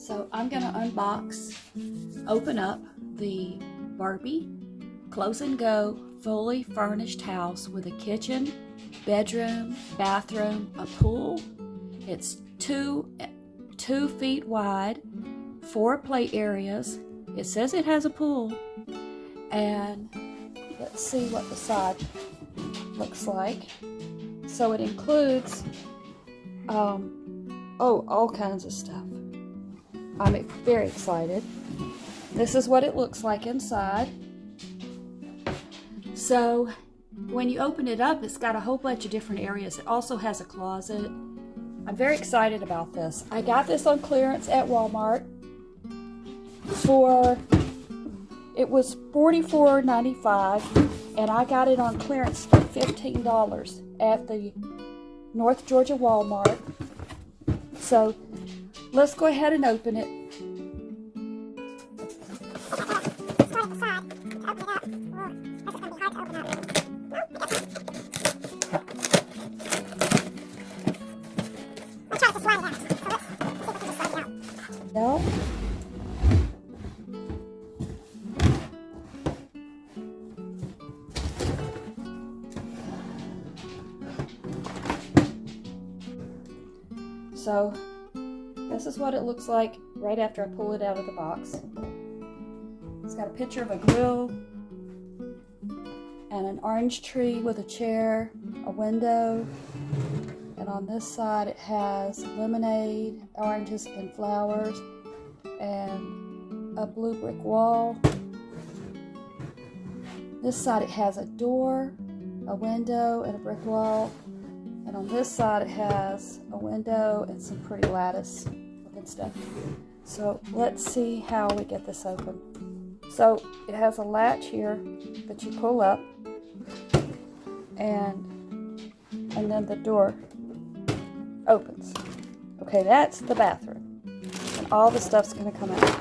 So I'm going to unbox, open up the Barbie Close and Go fully furnished house with a kitchen, bedroom, bathroom, a pool. It's 2 feet wide, 4 play areas. It says it has a pool. And let's see what the side looks like. So it includes all kinds of stuff. I'm very excited. This is what it looks like inside. So when you open it up, it's got a whole bunch of different areas. It also has a closet. I'm very excited about this. I got this on clearance at Walmart it was $44.95, and I got it on clearance for $15 at the North Georgia Walmart. So let's go ahead and open it. No. So this is what it looks like right after I pull it out of the box. It's got a picture of a grill and an orange tree with a chair, a window, and on this side it has lemonade, oranges and flowers, and a blue brick wall. This side it has a door, a window, and a brick wall. And on this side it has a window and some pretty lattice looking stuff. So let's see how we get this open. So it has a latch here that you pull up, and then the door opens. Okay, that's the bathroom. And all the stuff's gonna come out.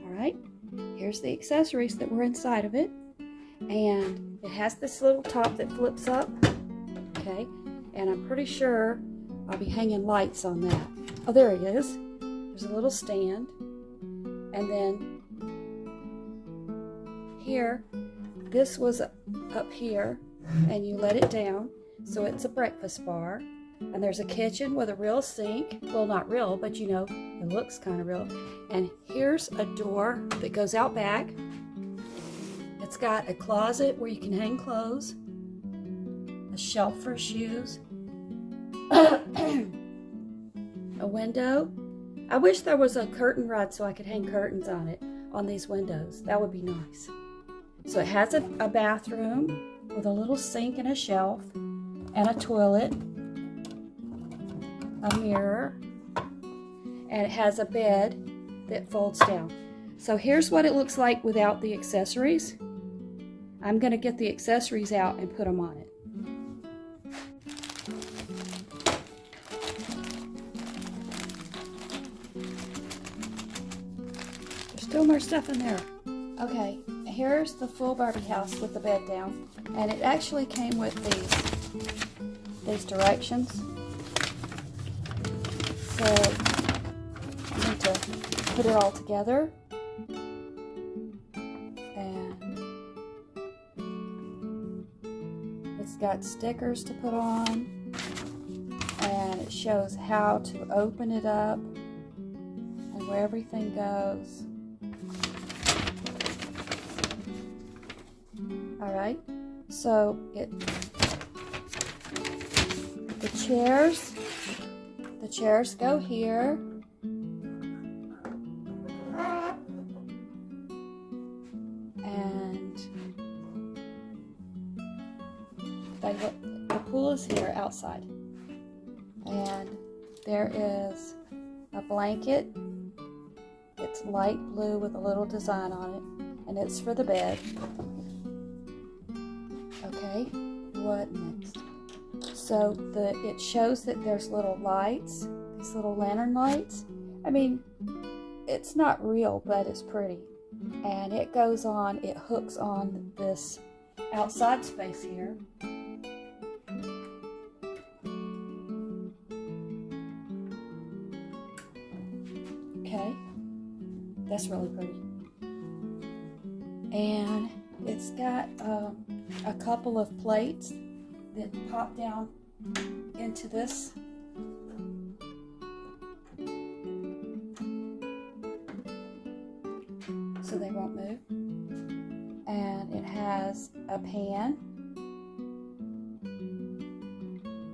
Alright, here's the accessories that were inside of it. And it has this little top that flips up, okay, and I'm pretty sure I'll be hanging lights on that. Oh, there it is. There's a little stand, and then here, this was up here, and you let it down, so it's a breakfast bar, and there's a kitchen with a real sink. Well, not real, but you know, it looks kind of real. And here's a door that goes out back. It's got a closet where you can hang clothes, a shelf for shoes, a window. I wish there was a curtain rod so I could hang curtains on it, on these windows. That would be nice. So it has a bathroom with a little sink and a shelf, and a toilet, a mirror, and it has a bed that folds down. So here's what it looks like without the accessories. I'm going to get the accessories out and put them on it. There's still more stuff in there. Okay, here's the full Barbie house with the bed down. And it actually came with these directions. So I need to put it all together. It's got stickers to put on, and it shows how to open it up and where everything goes. Alright, so the chairs go here. The pool is here outside, and there is a blanket. It's light blue with a little design on it, and it's for the bed. Okay, what next? So it shows that there's little lights, these little lantern lights. I mean, it's not real, but it's pretty. And it goes on, it hooks on this outside space here. That's really pretty. And it's got a couple of plates that pop down into this. So they won't move. And it has a pan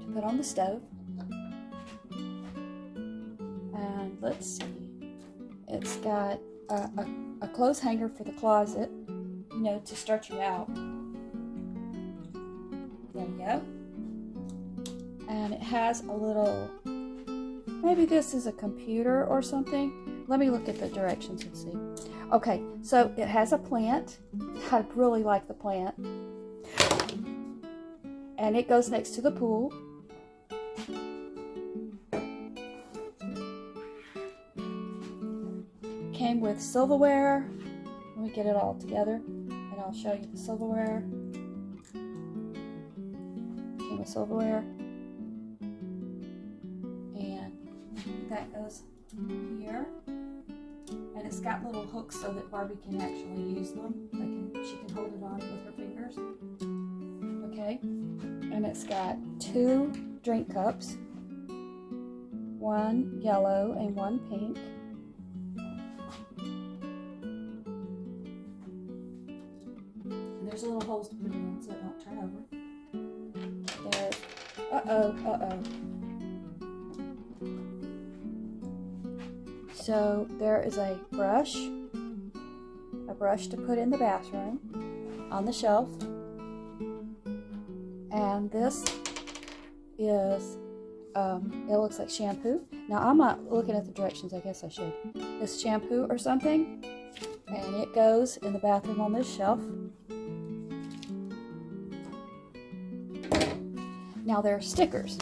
to put on the stove. And let's see, it's got a clothes hanger for the closet, you know, to stretch you out. There you go. And it has a little, maybe this is a computer or something. Let me look at the directions and see. Okay, so it has a plant. I really like the plant. And it goes next to the pool. Came with silverware. Let me get it all together and I'll show you the silverware. Came with silverware. And that goes here. And it's got little hooks so that Barbie can actually use them. She can hold it on with her fingers. Okay. And it's got 2 drink cups. One yellow and one pink. And there's little holes to put it in so it don't turn over. There's, uh-oh. So there is a brush to put in the bathroom on the shelf. And this is, it looks like shampoo. Now I'm not looking at the directions, I guess I should. It's shampoo or something. And it goes in the bathroom on this shelf. Now there are stickers.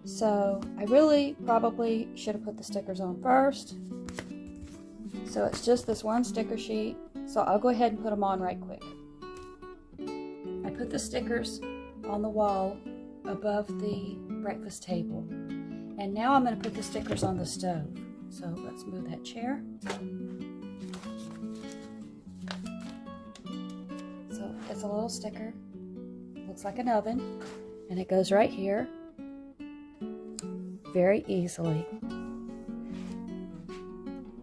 So I really probably should have put the stickers on first. So it's just this one sticker sheet. So I'll go ahead and put them on right quick. I put the stickers on the wall above the breakfast table. And now I'm going to put the stickers on the stove. So let's move that chair. So it's a little sticker. Looks like an oven. And it goes right here. Very easily.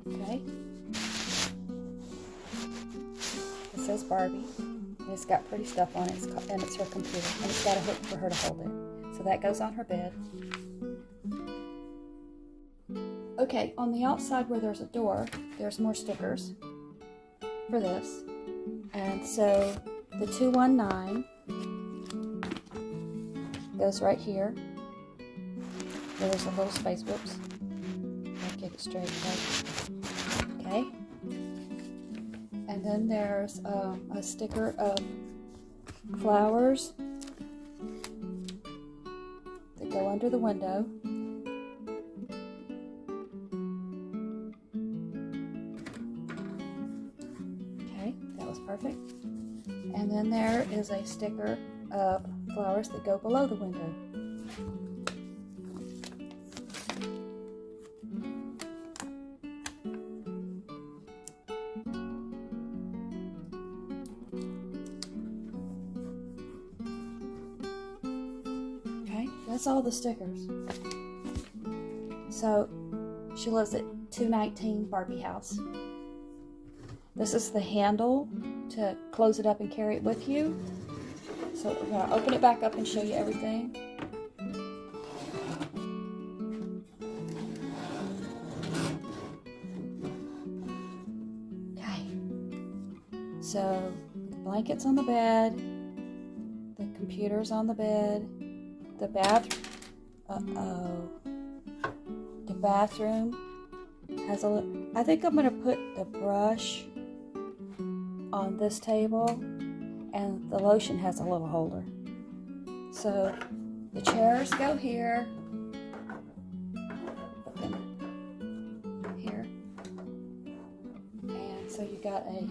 Okay. It says Barbie. And it's got pretty stuff on it. And it's her computer. And it's got a hook for her to hold it. So that goes on her bed. Okay, on the outside where there's a door, there's more stickers for this. And so the 219 goes right here. There's a little space, whoops. I'll get it straight, right? Okay. And then there's a sticker of flowers that go under the window. Okay, that was perfect. And then there is a sticker of flowers that go below the window. That's all the stickers. So she lives at 219 Barbie House. This is the handle to close it up and carry it with you. So we're going to open it back up and show you everything. Okay. So the blanket's on the bed. The computer's on the bed. The bathroom has a, I think I'm going to put the brush on this table, and the lotion has a little holder. So the chairs go here. Put them here. And so you got a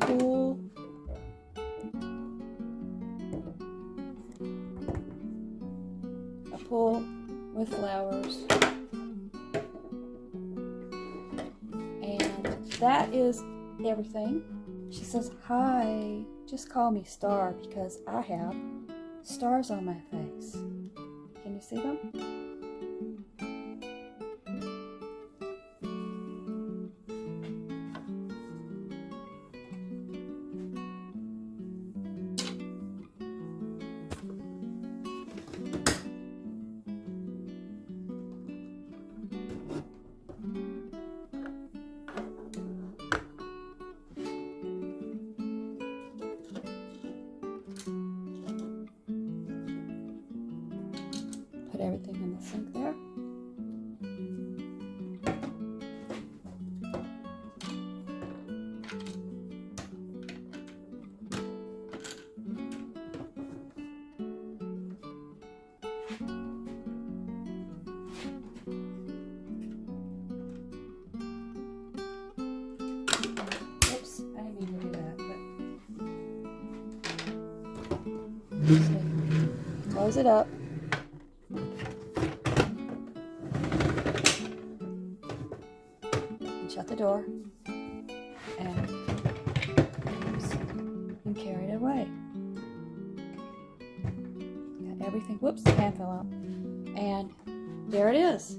pool. Pool with flowers, that is everything. She says, hi, just call me Star because I have stars on my face. Can you see them? Put everything in the sink there. Oops, I didn't mean to do that, but close it up. Shut the door and carry it away. Got everything. Whoops, the pan fell out. And there it is.